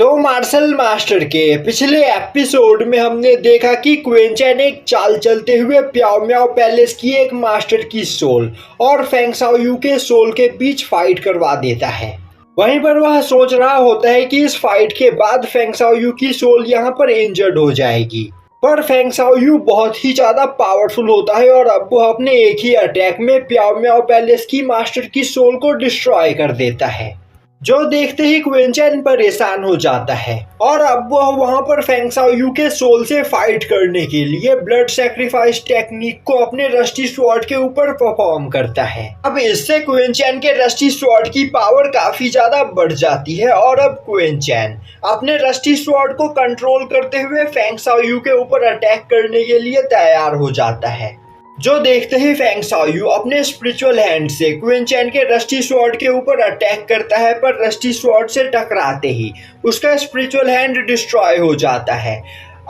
तो martial master के पिछले एपिसोड में हमने देखा कि क्वीन चैन एक चाल चलते हुए प्याओ म्याओ पैलेस की एक मास्टर की सोल और फेंग शाओयू के सोल के बीच फाइट करवा देता है। वहीं पर वह सोच रहा होता है कि इस फाइट के बाद फेंग शाओयू की सोल यहाँ पर इंजर्ड हो जाएगी, पर फेंग शाओयू बहुत ही ज्यादा पावरफुल होता है और अब वह अपने एक ही अटैक में प्याओ म्याओ पैलेस की मास्टर की सोल को डिस्ट्रॉय कर देता है, जो देखते ही क्वीन चैन परेशान हो जाता है और अब वह वहां पर फेंग शाओयू के सोल से फाइट करने के लिए ब्लड सैक्रिफाइस टेक्निक को अपने रस्टी स्वॉर्ड के ऊपर परफॉर्म करता है। अब इससे क्वीन चैन के रस्टी स्वॉर्ड की पावर काफी ज्यादा बढ़ जाती है और अब क्वीन चैन अपने रस्टी स्वॉर्ड को कंट्रोल करते हुए फेंग शाओयू के ऊपर अटैक करने के लिए तैयार हो जाता है, जो देखते ही फेंग शाओयू अपने स्पिरिचुअल हैंड से क्वीन चैन के रस्टी स्वॉर्ड के ऊपर अटैक करता है, पर रस्टी स्वॉर्ड से टकराते ही उसका स्पिरिचुअल हैंड डिस्ट्रॉय हो जाता है।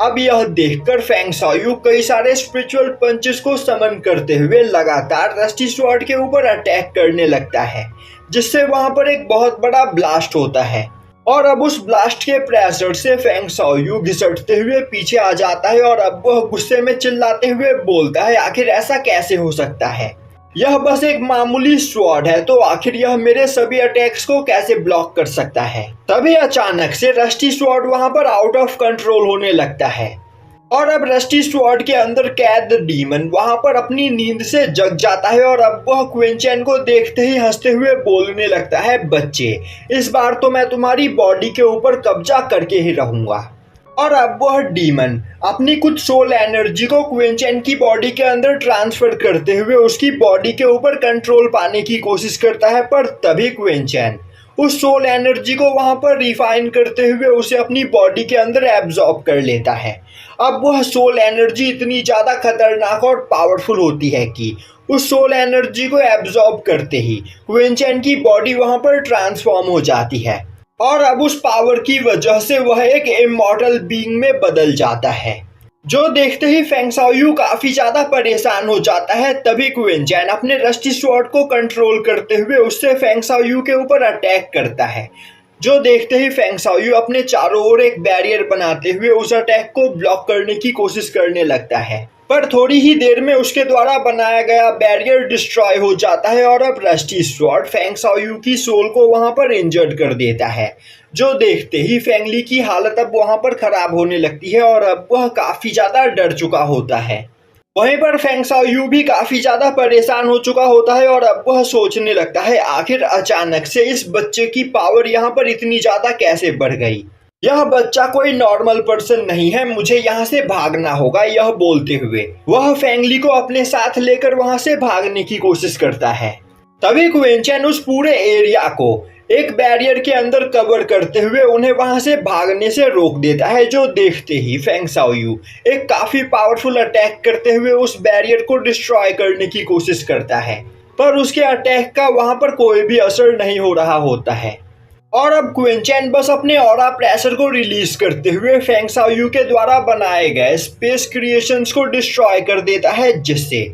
अब यह देखकर फेंग शाओयू कई सारे स्पिरिचुअल पंचेस को समन करते हुए लगातार रस्टी स्वॉर्ड के ऊपर अटैक करने लगता है, जिससे वहां पर एक बहुत बड़ा ब्लास्ट होता है और अब उस ब्लास्ट के प्रेशर से फेंग शाओयू घिसटते हुए पीछे आ जाता है और अब वह गुस्से में चिल्लाते हुए बोलता है, आखिर ऐसा कैसे हो सकता है, यह बस एक मामूली स्वॉर्ड है, तो आखिर यह मेरे सभी अटैक्स को कैसे ब्लॉक कर सकता है। तभी अचानक से रस्टी स्वॉर्ड वहां पर आउट ऑफ कंट्रोल होने लगता है और अब रस्टी स्वॉर्ड के अंदर कैद डीमन वहां पर अपनी नींद से जग जाता है और अब वह क्वीन चैन को देखते ही हंसते हुए बोलने लगता है, बच्चे, इस बार तो मैं तुम्हारी बॉडी के ऊपर कब्जा करके ही रहूंगा। और अब वह डीमन अपनी कुछ सोल एनर्जी को क्वीन चैन की बॉडी के अंदर ट्रांसफर करते हुए उसकी बॉडी के ऊपर कंट्रोल पाने की कोशिश करता है, पर तभी क्वीन चैन उस सोल एनर्जी को वहां पर रिफाइन करते हुए उसे अपनी बॉडी के अंदर एब्जॉर्ब कर लेता है। अब वह सोल एनर्जी इतनी ज्यादा खतरनाक और पावरफुल होती है कि उस सोल एनर्जी को एब्जॉर्ब करते ही क्वीन चैन की बॉडी वहां पर ट्रांसफॉर्म हो जाती है और अब उस पावर की वजह से वह एक इमॉर्टल बीइंग में बदल जाता है, जो देखते ही फेंग शाओयू काफी ज्यादा परेशान हो जाता है। तभी क्वीन चैन अपने रस्टी स्वॉर्ड को कंट्रोल करते हुए उससे फेंग शाओयू के ऊपर अटैक करता है, जो देखते ही फेंग शाओयू अपने चारों ओर एक बैरियर बनाते हुए उस अटैक को ब्लॉक करने की कोशिश करने लगता है, पर थोड़ी ही देर में उसके द्वारा बनाया गया बैरियर डिस्ट्रॉय हो जाता है और अब रस्टी स्वॉर्ड फेंग शाओयू की सोल को वहां पर इंजर्ड कर देता है, जो देखते ही फेंगली की हालत अब वहां पर खराब होने लगती है और अब वह काफी ज्यादा डर चुका होता है। वहीं पर फेंग शाओयू भी काफी ज्यादा परेशान हो चुका होता है और अब वह सोचने लगता है, आखिर अचानक से इस बच्चे की पावर यहाँ पर इतनी ज्यादा कैसे बढ़ गई, यह बच्चा कोई नॉर्मल पर्सन नहीं है, मुझे यहाँ से भागना होगा। यह बोलते हुए वह फेंगली को अपने साथ लेकर वहां से भागने की कोशिश करता है। तभी क्वीन चैन उस पूरे एरिया को एक बैरियर के अंदर कवर करते हुए उन्हें वहां से भागने से रोक देता है, जो देखते ही फेंग शाओयू एक काफी पावरफुल अटैक करते हुए उस बैरियर को डिस्ट्रॉय करने की कोशिश करता है, पर उसके अटैक का वहां पर कोई भी असर नहीं हो रहा होता है और अब क्वीन चैन बस अपने ऑरा प्रेशर को रिलीज करते हुए फेंग शाओयू के द्वारा बनाए गए स्पेस क्रिएशंस को डिस्ट्रॉय कर देता है, जिससे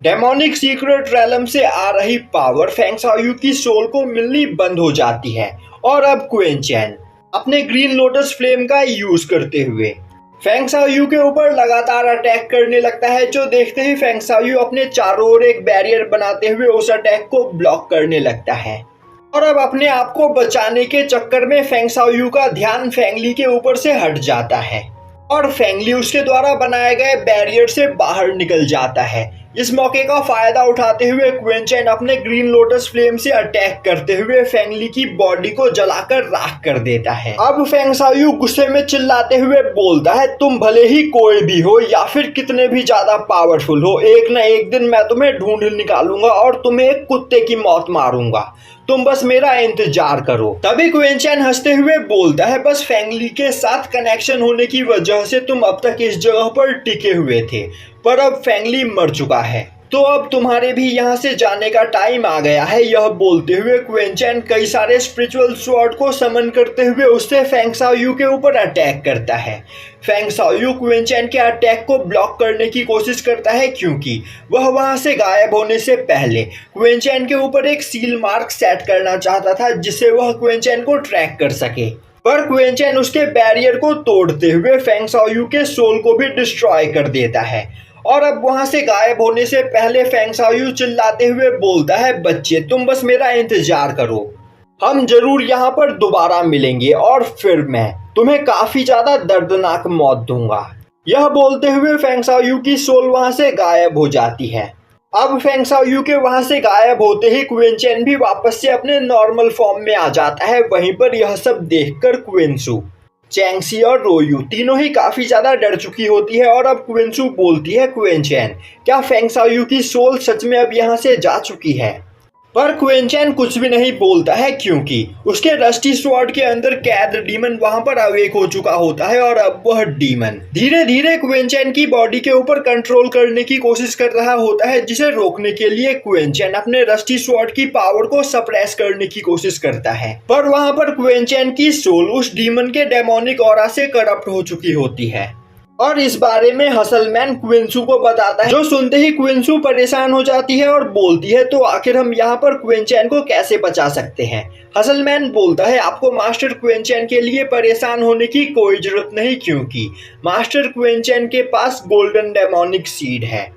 डेमोनिक सीक्रेट रेलम से आ रही पावर फेंग शाओयू की सोल को मिलनी बंद हो जाती है और अब क्वीन चैन अपने ग्रीन लोटस फ्लेम का यूज करते हुए फेंग शाओयू के ऊपर लगातार अटैक करने लगता है, जो देखते ही फेंग शाओयू अपने चारों ओर एक बैरियर बनाते हुए उस अटैक को ब्लॉक करने लगता है और अब अपने आप को बचाने के चक्कर में फेंग शाओयू का ध्यान फेंगली के ऊपर से हट जाता है और फेंगली उसके द्वारा बनाए गए बैरियर से बाहर निकल जाता है। इस मौके का फायदा उठाते हुए क्वीन चैन अपने ग्रीन लोटस फ्लेम से अटैक करते हुए फेंगली की बॉडी को जलाकर राख कर देता है। अब फेंग शाओयू गुस्से में चिल्लाते हुए बोलता है, तुम भले ही कोई भी हो या फिर कितने भी ज्यादा पावरफुल हो, एक न एक दिन मैं तुम्हें ढूंढ निकालूंगा और तुम्हें एक कुत्ते की मौत मारूंगा, तुम बस मेरा इंतजार करो। तभी क्वीन चैन हंसते हुए बोलता है, बस फेंगली के साथ कनेक्शन होने की वजह से तुम अब तक इस जगह पर टिके हुए थे, पर अब फेंगली मर चुका है, तो अब तुम्हारे भी यहाँ से जाने का टाइम आ गया है। यह बोलते हुए क्वीन चैन कई सारे स्पिरिचुअल स्वॉर्ड को समन करते हुए उससे फेंग शाओयू के ऊपर अटैक करता है। फेंग शाओयू क्वीन चैन के अटैक को ब्लॉक करने की कोशिश करता है, क्योंकि वह वहां से गायब होने से पहले क्वीन चैन के ऊपर एक सील मार्क सेट करना चाहता था, जिससे वह क्वीन चैन को ट्रैक कर सके। पर क्वीन चैन उसके बैरियर को तोड़ते हुए फेंग शाओयू के सोल को भी डिस्ट्रॉय कर देता है। और अब वहां से गायब होने से पहले फेंग शाओयू चिल्लाते हुए बोलता है, बच्चे तुम बस मेरा इंतजार करो, हम जरूर यहाँ पर दोबारा मिलेंगे और फिर मैं तुम्हें काफी ज्यादा दर्दनाक मौत दूंगा। यह बोलते हुए फेंग शाओयू की सोल वहां से गायब हो जाती है। अब फेंग शाओयू के वहां से गायब होते ही क्वीन चैन भी वापस से अपने नॉर्मल फॉर्म में आ जाता है। वहीं पर यह सब देखकर क्विंसू, चैंगसी और रोयू तीनों ही काफी ज्यादा डर चुकी होती है। और अब क्विंसू बोलती है, क्वीन चैन क्या फेंग शाओयू की सोल सच में अब यहाँ से जा चुकी है? पर क्वीन चैन कुछ भी नहीं बोलता है क्योंकि उसके रस्टी स्वॉर्ड के अंदर कैद डीमन वहां पर अवेक हो चुका होता है। और अब वह डीमन धीरे धीरे क्वीन चैन की बॉडी के ऊपर कंट्रोल करने की कोशिश कर रहा होता है, जिसे रोकने के लिए क्वीन चैन अपने रस्टी स्वॉर्ड की पावर को सप्रेस करने की कोशिश करता है। पर वहां पर क्वीन चैन की सोल उस डीमन के डेमोनिक ऑरा से करप्ट हो चुकी होती है। और इस बारे में हसलमैन क्विंसू को बताता है, जो सुनते ही क्विंसू परेशान हो जाती है और बोलती है, तो आखिर हम यहाँ पर क्वीन चैन को कैसे बचा सकते हैं? हसलमैन बोलता है, आपको मास्टर क्वीन चैन के लिए परेशान होने की कोई जरूरत नहीं, क्योंकि मास्टर क्वीन चैन के पास गोल्डन डेमोनिक सीड है,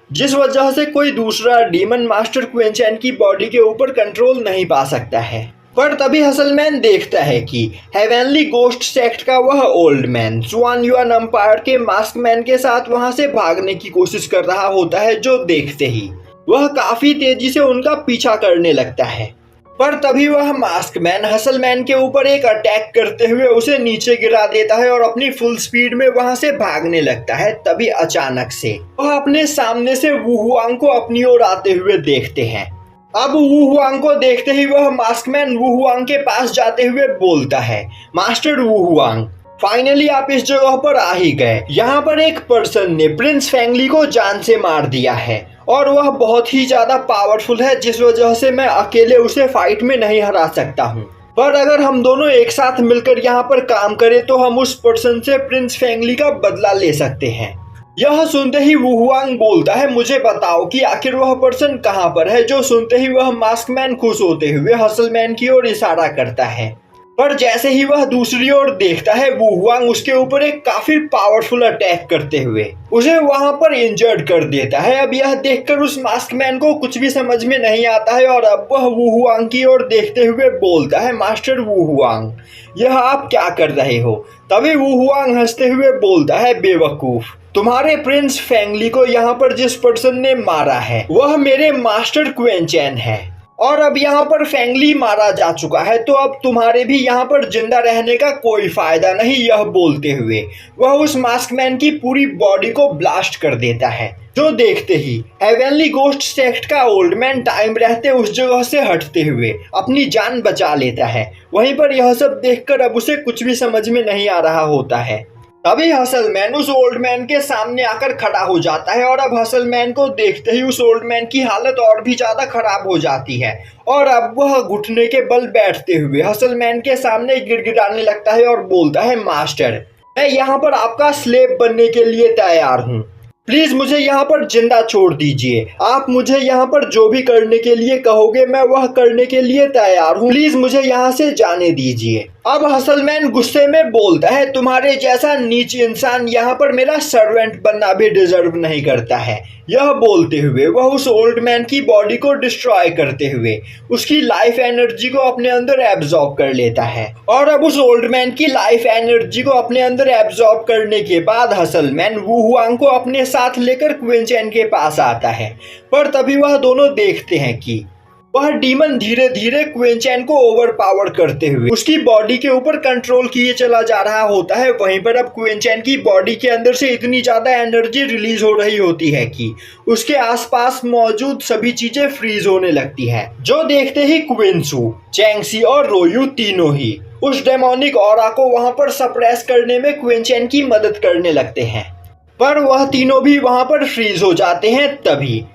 जिस वजह से कोई दूसरा डीमन मास्टर क्वीन चैन की बॉडी के ऊपर कंट्रोल नहीं पा सकता है। पर तभी हसलमैन देखता है कि हेवनली गोस्ट सेक्ट का वह ओल्ड मैन जुआन युआन एम्पायर के मास्क मैन के साथ वहां से भागने की कोशिश कर रहा होता है, जो देखते ही वह काफी तेजी से उनका पीछा करने लगता है। पर तभी वह मास्क मैन हसलमैन के ऊपर एक अटैक करते हुए उसे नीचे गिरा देता है और अपनी फुल स्पीड में वहां से भागने लगता है। तभी अचानक से वह अपने सामने से वू हुआंग को अपनी ओर आते हुए देखते हैं। अब वू हुआंग को देखते ही वह मास्कमैन वू हुआंग के पास जाते हुए बोलता है, मास्टर वू हुआंग फाइनली आप इस जगह पर आ ही गए। यहाँ पर एक पर्सन ने प्रिंस फेंगली को जान से मार दिया है और वह बहुत ही ज्यादा पावरफुल है, जिस वजह से मैं अकेले उसे फाइट में नहीं हरा सकता हूँ। पर अगर हम दोनों एक साथ मिलकर यहाँ पर काम करें तो हम उस पर्सन से प्रिंस फेंगली का बदला ले सकते हैं। यह सुनते ही वू हुआंग बोलता है, मुझे बताओ कि आखिर वह पर्सन कहाँ पर है। जो सुनते ही वह मास्कमैन खुश होते हुए हसलमैन की ओर इशारा करता है। पर जैसे ही वह दूसरी ओर देखता है, वू हुआंग उसके ऊपर एक काफी पावरफुल अटैक करते हुए उसे वहां पर इंजर्ड कर देता है। अब यह देखकर उस मास्कमैन को कुछ भी समझ में नहीं आता है और अब वह वू हुआंग की ओर देखते हुए बोलता है, मास्टर वू हुआंग यह आप क्या कर रहे हो? तभी वू हुआंग हंसते हुए बोलता है, बेवकूफ, तुम्हारे प्रिंस फेंगली को यहाँ पर जिस पर्सन ने मारा है वह मेरे मास्टर क्वीन चैन है और अब यहाँ पर फेंगली मारा जा चुका है, तो अब तुम्हारे भी यहाँ पर जिंदा रहने का कोई फायदा नहीं। यह बोलते हुए वह उस मास्कमैन की पूरी बॉडी को ब्लास्ट कर देता है, जो देखते ही हेवनली गोस्ट सेक्ट का ओल्ड मैन टाइम रहते उस जगह से हटते हुए अपनी जान बचा लेता है। वहीं पर यह सब देखकर अब उसे कुछ भी समझ में नहीं आ रहा होता है। तभी हसलमैन उस ओल्ड मैन के सामने आकर खड़ा हो जाता है और अब हसलमैन को देखते ही उस ओल्ड मैन की हालत और भी ज्यादा खराब हो जाती है और अब वह घुटने के बल बैठते हुए हसलमैन के सामने गिड़गिड़ाने लगता है और बोलता है, मास्टर मैं यहाँ पर आपका स्लेव बनने के लिए तैयार हूँ, प्लीज मुझे यहाँ पर जिंदा छोड़ दीजिए। आप मुझे यहाँ पर जो भी करने के लिए कहोगे मैं वह करने के लिए तैयार हूँ, प्लीज मुझे यहाँ से जाने दीजिए। अब हसलमैन गुस्से में बोलता है, तुम्हारे जैसा नीच इंसान यहाँ पर मेरा सर्वेंट बनना भी डिजर्व नहीं करता है। यह बोलते हुए वह उस ओल्ड मैन की बॉडी को डिस्ट्रॉय करते हुए उसकी लाइफ एनर्जी को अपने अंदर एब्जॉर्ब कर लेता है और अब उस ओल्ड मैन की लाइफ एनर्जी को अपने अंदर एब्जॉर्ब करने के बाद हसलमैन वू हुआंग को अपने साथ लेकर क्वीन चैन के पास आता है। पर तभी वह दोनों देखते हैं कि वह डीमन धीरे धीरे क्वीन चैन को ओवर पावर करते हुए उसकी बॉडी के ऊपर कंट्रोल किए चला जा रहा होता है। वहीं पर अब क्वीन चैन की बॉडी के अंदर से इतनी ज्यादा एनर्जी रिलीज हो रही होती है कि उसके आसपास मौजूद सभी चीजें फ्रीज होने लगती है, जो देखते ही क्विंसू, चैंगसी और रोयू तीनों ही उस डेमोनिक ऑरा को वहां पर सप्रेस करने में क्वीन चैन की मदद करने लगते हैं। पर वह तीनों भी वहां पर फ्रीज हो जाते हैं। तभी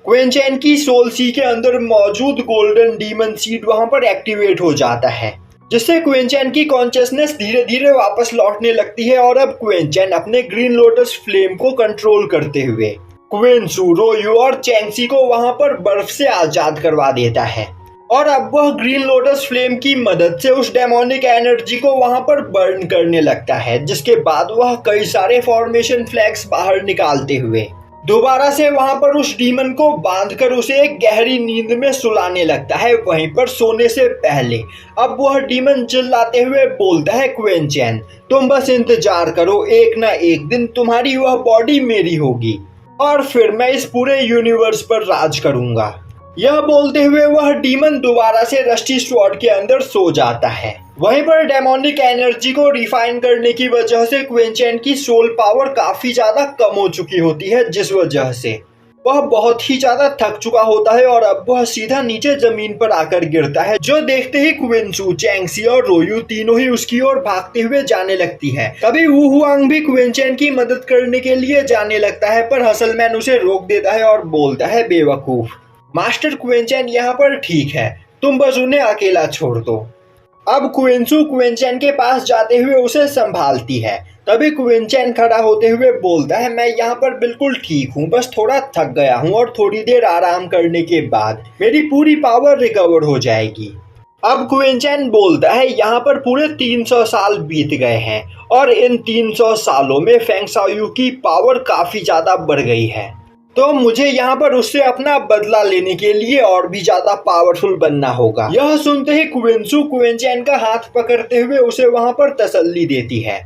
क्वीन चैन की सोल सी के अंदर मौजूद गोल्डन डीमन सीड वहां पर एक्टिवेट हो जाता है, जिससे क्वीन चैन की कॉन्शियसनेस धीरे धीरे वापस लौटने लगती है और अब क्वीन चैन अपने ग्रीन लोटस फ्लेम को कंट्रोल करते हुए क्विंसू, रोयू और चैंगसी को वहां पर बर्फ से आजाद करवा देता है। और अब वह ग्रीन लोटस फ्लेम की मदद से उस डेमोनिक एनर्जी को वहां पर बर्न करने लगता है, जिसके बाद वह कई सारे फॉर्मेशन फ्लैग्स बाहर निकालते हुए दोबारा से वहां पर उस डीमन को बांधकर उसे एक गहरी नींद में सुलाने लगता है। वहीं पर सोने से पहले अब वह डीमन चिल्लाते हुए बोलता है, क्वेनचैन तुम बस इंतजार करो, एक ना एक दिन तुम्हारी वह बॉडी मेरी होगी और फिर मैं इस पूरे यूनिवर्स पर राज करूंगा। यह बोलते हुए वह डीमन दोबारा से रस्टी स्वॉर्ड के अंदर सो जाता है। वहीं पर डेमोनिक एनर्जी को रिफाइन करने की वजह से क्वेनचैन की सोल पावर काफी ज्यादा कम हो चुकी होती है, जिस वजह से वह बहुत ही ज्यादा थक चुका होता है और अब वह सीधा नीचे जमीन पर आकर गिरता है, जो देखते ही क्विंसू, चैंगसी और रोयू तीनों ही उसकी ओर भागते हुए जाने लगती है। तभी वू हुआंग भी क्वेनचैन की मदद करने के लिए जाने लगता है, पर हसलमैन उसे रोक देता है और बोलता है, बेवकूफ, मास्टर क्वेनचैन यहाँ पर ठीक है, तुम बस उन्हें अकेला छोड़ दो। अब क्विंसू क्वेनचैन के पास जाते हुए उसे संभालती है। तभी क्वेनचैन खड़ा होते हुए बोलता है, मैं यहाँ पर बिल्कुल ठीक हूँ, बस थोड़ा थक गया हूँ और थोड़ी देर आराम करने के बाद मेरी पूरी पावर रिकवर हो जाएगी। अब क्वेनचैन बोलता है, यहाँ पर पूरे 300 साल बीत गए हैं और इन 300 सालों में फेंग शाओयू की पावर काफी ज्यादा बढ़ गई है, तो मुझे यहाँ पर उससे अपना बदला लेने के लिए और भी ज्यादा पावरफुल बनना होगा। यह सुनते ही क्विंसू क्वेनचैन का हाथ पकड़ते हुए उसे वहां पर तसल्ली देती है।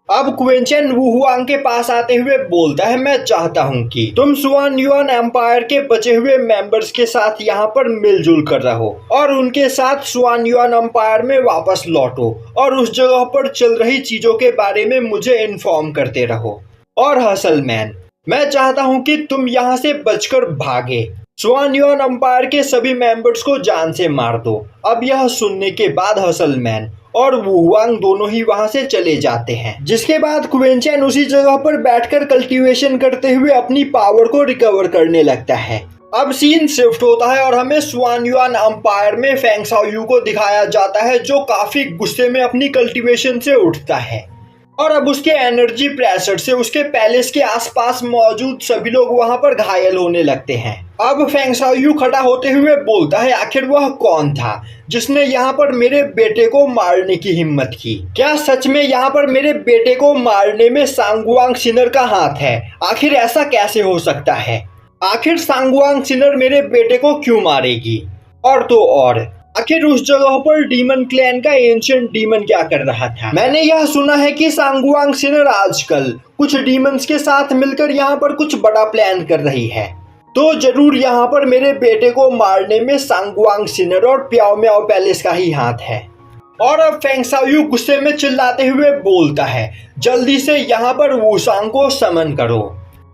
अब क्वेनचैन वू हुआंग के पास आते हुए बोलता है, मैं चाहता हूँ कि तुम सुआन युआन एम्पायर के बचे हुए मेंबर्स के साथ यहाँ पर मिलजुल कर रहो और उनके साथ सुआन युआन एम्पायर में वापस लौटो और उस जगह पर चल रही चीजों के बारे में मुझे इन्फॉर्म करते रहो। और हसलमैन, मैं चाहता हूं कि तुम यहां से बचकर भागे, सुआन युआन एम्पायर के सभी मेंबर्स को जान से मार दो। अब यह सुनने के बाद हसलमैन और वू हुआंग दोनों ही वहां से चले जाते हैं, जिसके बाद क्वेनचैन उसी जगह पर बैठकर कल्टीवेशन करते हुए अपनी पावर को रिकवर करने लगता है। अब सीन शिफ्ट होता है और हमें सुआन युआन एम्पायर में फेंग शाओयू को दिखाया जाता है, जो काफी गुस्से में अपनी कल्टीवेशन से उठता है और अब उसके एनर्जी प्रेशर से उसके पैलेस के आसपास मौजूद सभी लोग वहां पर घायल होने लगते हैं। अब फेंग शाओयू खड़ा होते हुए बोलता है, आखिर वह कौन था जिसने यहाँ पर मेरे बेटे को मारने की हिम्मत की? क्या सच में यहाँ पर मेरे बेटे को मारने में सांगुआंग सिनर का हाथ है? आखिर ऐसा कैसे हो सकता है? आखिर सांगुआंग सिनर मेरे बेटे को क्यों मारेगी? और तो और आखिर उस जगह पर डीमन क्लैन का एंशिएंट डीमन क्या कर रहा था? मैंने यह सुना है कि सांगुआंग सिनर आजकल कुछ डीमंस के साथ मिलकर यहाँ पर कुछ बड़ा प्लान कर रही है, तो जरूर यहाँ पर मेरे बेटे को मारने में सांगुआंग सिनर और प्याओ म्याओ पैलेस का ही हाथ है। और अब फेंग शाओयू गुस्से में चिल्लाते हुए बोलता है, जल्दी से यहाँ पर वूसांग को समन करो।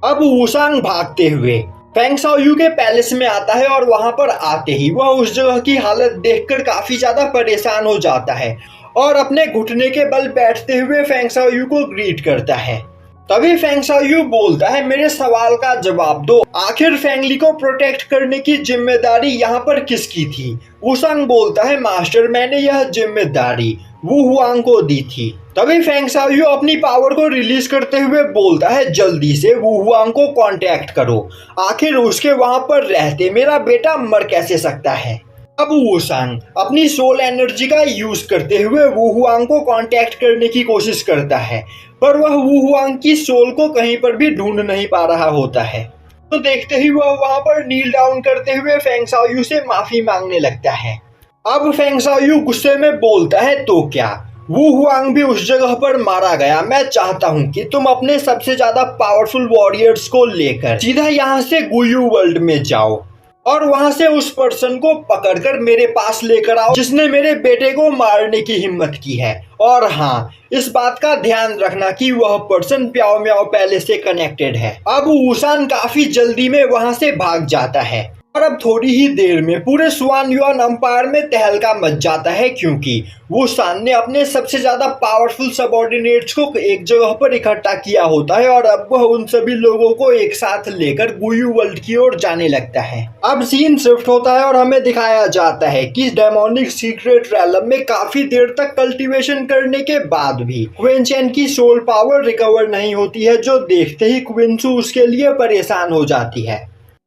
अब वूसांग भागते हुए फेंग शाओयू के पैलेस में आता है और वहां पर आते ही वह उस जगह की हालत देखकर काफी ज्यादा परेशान हो जाता है और अपने घुटने के बल बैठते हुए फेंग शाओयू को ग्रीट करता है। तभी फेंग शाओयू बोलता है, मेरे सवाल का जवाब दो, आखिर फेंगली को प्रोटेक्ट करने की जिम्मेदारी यहाँ पर किसकी थी? वूसांग बोलता है, मास्टर, मैंने यह जिम्मेदारी वू हुआंग को दी थी। तभी फेंग शाओयू अपनी पावर को रिलीज करते हुए बोलता है, जल्दी से वू हुआंग को कांटेक्ट करो, आखिर उसके वहां पर रहते मेरा बेटा मर कैसे सकता है? अब वूसांग अपनी सोल एनर्जी का यूज करते हुए वू हुआंग को कांटेक्ट करने की कोशिश करता है, पर वह वू हुआंग की सोल को कहीं पर भी ढूंढ नहीं पा रहा होता है। तो देखते ही वह वहां पर नील डाउन करते हुए फेंग शाओयू से माफी मांगने लगता है। अब फेंग शाओयू गुस्से में बोलता है, तो क्या वू हुआंग भी उस जगह पर मारा गया? मैं चाहता हूँ कि तुम अपने सबसे ज्यादा पावरफुल वॉरियर्स को लेकर सीधा यहाँ से गुयू वर्ल्ड में जाओ और वहां से उस पर्सन को पकड़कर मेरे पास लेकर आओ जिसने मेरे बेटे को मारने की हिम्मत की है। और हाँ, इस बात का ध्यान रखना कि वह पर्सन प्याओ म्याओ पैलेस से कनेक्टेड है। अब वूसान काफी जल्दी में वहां से भाग जाता है और अब थोड़ी ही देर में पूरे सुआन युआन एम्पायर में तहलका मच जाता है, क्योंकि वूसान ने अपने सबसे ज्यादा पावरफुल सबऑर्डिनेट्स को एक जगह पर इकट्ठा किया होता है और अब वह उन सभी लोगों को एक साथ लेकर गुयू वर्ल्ड की ओर जाने लगता है। अब सीन शिफ्ट होता है और हमें दिखाया जाता है कि डेमोनिक सीक्रेट रैलम में काफी देर तक कल्टीवेशन करने के बाद भी क्वेनचैन की सोल पावर रिकवर नहीं होती है, जो देखते ही क्विंसू उसके लिए परेशान हो जाती है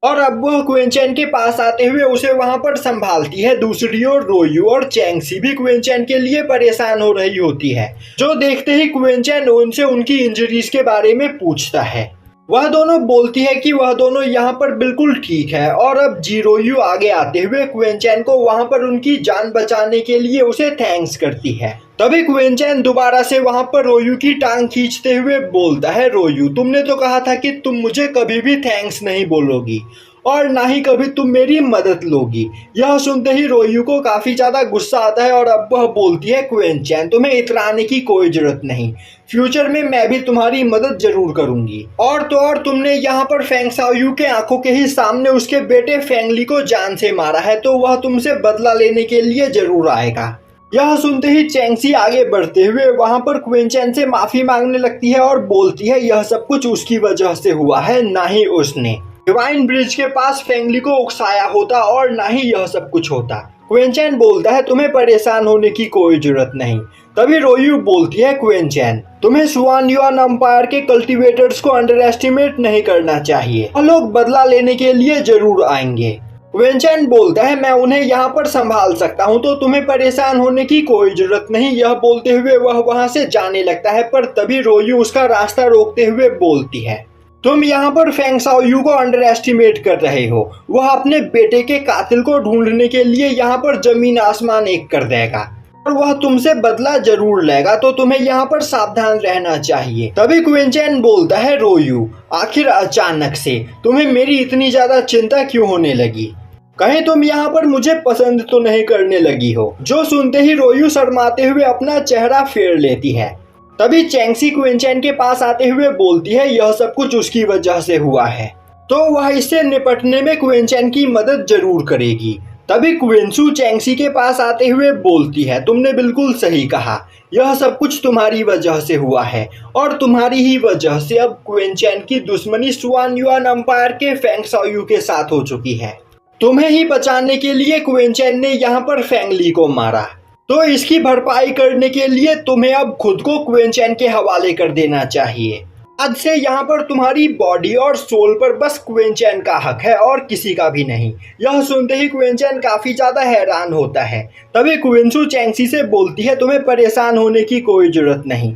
और अब वह क्वेंचैन के पास आते हुए उसे वहां पर संभालती है। दूसरी ओर रोयू और चैंगसी भी क्वेंचैन के लिए परेशान हो रही होती है, जो देखते ही क्वेंचैन उनसे उनकी इंजरीज के बारे में पूछता है। वह दोनों बोलती है कि वह दोनों यहाँ पर बिल्कुल ठीक है। और अब जीरोयू आगे आते हुए क्वेंचैन को वहां पर उनकी जान बचाने के लिए उसे थैंक्स करती है। तभी क्वेंचैन दोबारा से वहां पर रोयू की टांग खींचते हुए बोलता है, रोयू तुमने तो कहा था कि तुम मुझे कभी भी थैंक्स नहीं बोलोगी और ना ही कभी तुम मेरी मदद लोगी। यह सुनते ही रोयू को काफी ज्यादा गुस्सा आता है और अब वह बोलती है, क्वेंचैन तुम्हें इतराने की कोई जरूरत नहीं, फ्यूचर में मैं भी तुम्हारी मदद जरूर करूंगी। और तो और तुमने यहाँ पर फेंग शाओयू के आंखों के ही सामने उसके बेटे फेंगली को जान से मारा है, तो वह तुमसे बदला लेने के लिए जरूर आएगा। यह सुनते ही चैंगसी आगे बढ़ते हुए वहां पर क्वेंचैन से माफी मांगने लगती है और बोलती है यह सब कुछ उसकी वजह से हुआ है, ना ही उसने डिवाइन ब्रिज के पास फेंगली को उकसाया होता और ना ही यह सब कुछ होता। क्वेंचैन बोलता है तुम्हें परेशान होने की कोई जरूरत नहीं। तभी रोयू बोलती है, क्वेंचैन तुम्हें सुआन युआन एम्पायर के कल्टीवेटर्स को अंडर एस्टिमेट नहीं करना चाहिए, वह लोग बदला लेने के लिए जरूर आएंगे। क्वेंचैन बोलता है मैं उन्हें यहाँ पर संभाल सकता हूँ, तो तुम्हें परेशान होने की कोई जरूरत नहीं। यह बोलते हुए वह वहाँ से जाने लगता है, पर तभी रोयू उसका रास्ता रोकते हुए बोलती है, तुम यहाँ पर फेंग शाओयू को अंडर एस्टिमेट कर रहे हो। वह अपने बेटे के कातिल को ढूंढने के लिए यहाँ पर जमीन आसमान एक कर देगा और वह तुमसे बदला जरूर लेगा, तो तुम्हें यहाँ पर सावधान रहना चाहिए। तभी क्वेंचैन बोलता है, रोयू आखिर अचानक से तुम्हें मेरी इतनी ज्यादा चिंता क्यों होने लगी? कहीं तुम यहाँ पर मुझे पसंद तो नहीं करने लगी हो? जो सुनते ही रोयू शर्माते हुए अपना चेहरा फेर लेती है। तभी चैंगसी क्वेंचैन के पास आते हुए बोलती है यह सब कुछ उसकी वजह से हुआ है, तो वह इससे निपटने में क्वेंचैन की मदद जरूर करेगी। तभी क्वेंसू चैंगसी के पास आते हुए बोलती है, तुमने बिल्कुल सही कहा, यह सब कुछ तुम्हारी वजह से हुआ है और तुम्हारी ही वजह से अब क्वेंचैन की दुश्मनी सुआन युआन एम्पायर के फेंग शाओयू के साथ हो चुकी है। तुम्हें ही बचाने के लिए क्वेंचैन ने यहाँ पर फेंगली को मारा, तो इसकी भरपाई करने के लिए तुम्हें अब खुद को क्वेंचैन के हवाले कर देना चाहिए। आज से यहाँ पर तुम्हारी बॉडी और सोल पर बस क्वेंचैन का हक है और किसी का भी नहीं। यह सुनते ही क्वेंचैन काफी ज्यादा हैरान होता है। तभी क्वेंसू चैंगसी से बोलती है, तुम्हें परेशान होने की कोई जरूरत नहीं,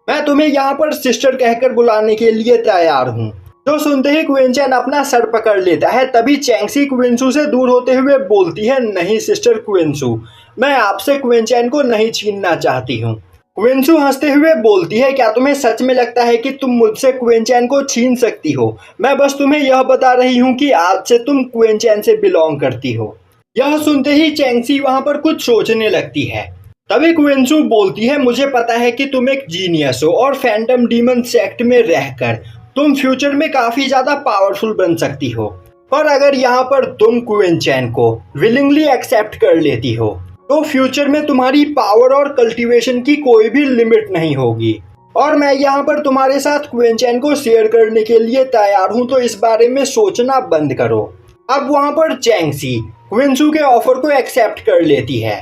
मैं तुम्हें यहाँ पर सिस्टर कहकर बुलाने के लिए तैयार हूँ। तो सुनते ही क्वेंचैन अपना सर पकड़ लेता है। तभी चैंगसी क्वेंसू से दूर होते हुए बोलती है, नहीं सिस्टर क्वेंसू, मैं आपसे क्वेंचैन को नहीं छीनना चाहती हूँ। क्वेंसू हंसते हुए बोलती है, क्या तुम्हें सच में लगता है कि तुम मुझसे क्वेंचैन को छीन सकती हो? मैं बस तुम्हें यह बता रही हूँ कि आज से तुम क्वेंचैन से बिलोंग करती हो। यह सुनते ही चैंगसी वहां पर कुछ सोचने लगती है। तभी क्वेंसू बोलती है, मुझे पता है कि तुम एक जीनियस हो और फैंटम डीमन सेक्ट में रहकर तुम फ्यूचर में काफी ज्यादा पावरफुल बन सकती हो, पर अगर यहाँ पर तुम क्वेंचैन को विलिंगली एक्सेप्ट कर लेती हो तो फ्यूचर में तुम्हारी पावर और कल्टीवेशन की कोई भी लिमिट नहीं होगी और मैं यहाँ पर तुम्हारे साथ क्वेंचैन को शेयर करने के लिए तैयार हूँ, तो इस बारे में सोचना बंद करो। अब वहाँ पर चैंगसी क्वेंसू के ऑफर को एक्सेप्ट कर लेती है,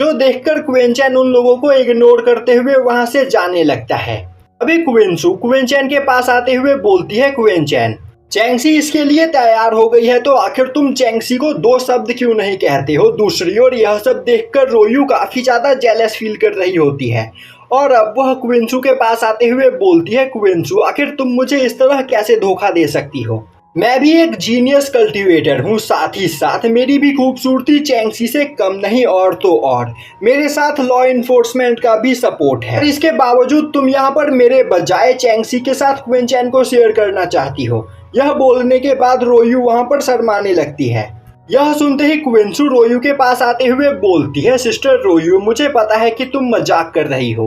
जो देखकर क्वेंचैन उन लोगों को इग्नोर करते हुए वहाँ से जाने लगता है। अभी क्वेंसू क्वेंचैन के पास आते हुए बोलती है, क्वेंचैन चैंगसी इसके लिए तैयार हो गई है, तो आखिर तुम चैंगसी को दो शब्द क्यों नहीं कहते हो? दूसरी ओर यह सब देखकर रोयू काफी ज्यादा जेलस फील कर रही होती है और अब वह क्वेंसू के पास आते हुए बोलती है, क्वेंसू आखिर तुम मुझे इस तरह कैसे धोखा दे सकती हो? मैं भी एक जीनियस कल्टीवेटर हूँ, साथ ही साथ मेरी भी खूबसूरती चैंगसी से कम नहीं और तो और मेरे साथ लॉ इन्फोर्समेंट का भी सपोर्ट है। और इसके बावजूद तुम यहाँ पर मेरे बजाय चैंगसी के साथ क्वेंचैन को शेयर करना चाहती हो। यह बोलने के बाद रोयू वहाँ पर शर्माने लगती है। यह सुनते ही क्वेंसू रोयू के पास आते हुए बोलती है, सिस्टर रोयू मुझे पता है कि तुम मजाक कर रही हो,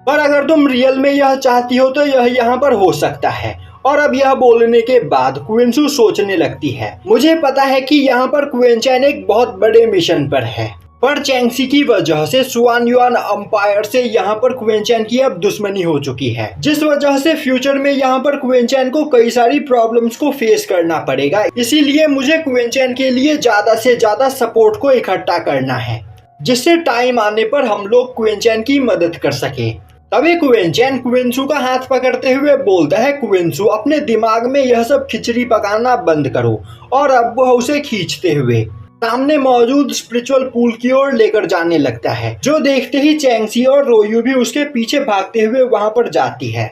पर अगर तुम रियल में यह चाहती हो तो यह यहाँ पर हो सकता है। और अब यह बोलने के बाद क्वेंसू सोचने लगती है, मुझे पता है कि यहाँ पर क्वेंचैन एक बहुत बड़े मिशन पर है, पर चैंगसी की वजह से सुआन युआन एम्पायर से यहाँ पर क्वेंचैन की अब दुश्मनी हो चुकी है, जिस वजह से फ्यूचर में यहाँ पर क्वेंचैन को कई सारी प्रॉब्लम्स को फेस करना पड़ेगा। इसीलिए मुझे क्वेंचैन के लिए ज्यादा से ज्यादा सपोर्ट को इकट्ठा करना है, जिससे टाइम आने पर हम लोग क्वेंचैन की मदद कर सके। तभी क्विंचैन क्विंसू का हाथ पकड़ते हुए बोलता है, क्विंसू अपने दिमाग में यह सब खिचड़ी पकाना बंद करो। और अब वह उसे खींचते हुए सामने मौजूद स्पिरिचुअल पूल की ओर लेकर जाने लगता है, जो देखते ही चैंगसी और रोयू भी उसके पीछे भागते हुए वहां पर जाती है।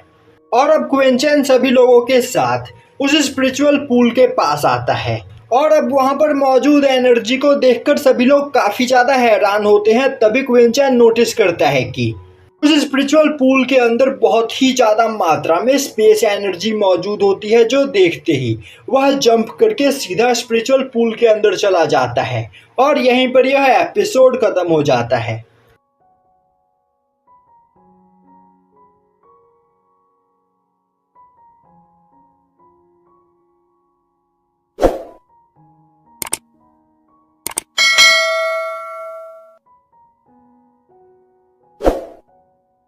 और अब क्विंचैन सभी लोगों के साथ उस स्पिरिचुअल पूल के पास आता है और अब वहां पर मौजूद एनर्जी को देखकर सभी लोग काफी ज्यादा हैरान होते हैं। तभी क्विंचैन नोटिस करता है कि उस स्पिरिचुअल पूल के अंदर बहुत ही ज्यादा मात्रा में स्पेस एनर्जी मौजूद होती है, जो देखते ही वह जंप करके सीधा स्पिरिचुअल पूल के अंदर चला जाता है। और यहीं पर यह एपिसोड खत्म हो जाता है।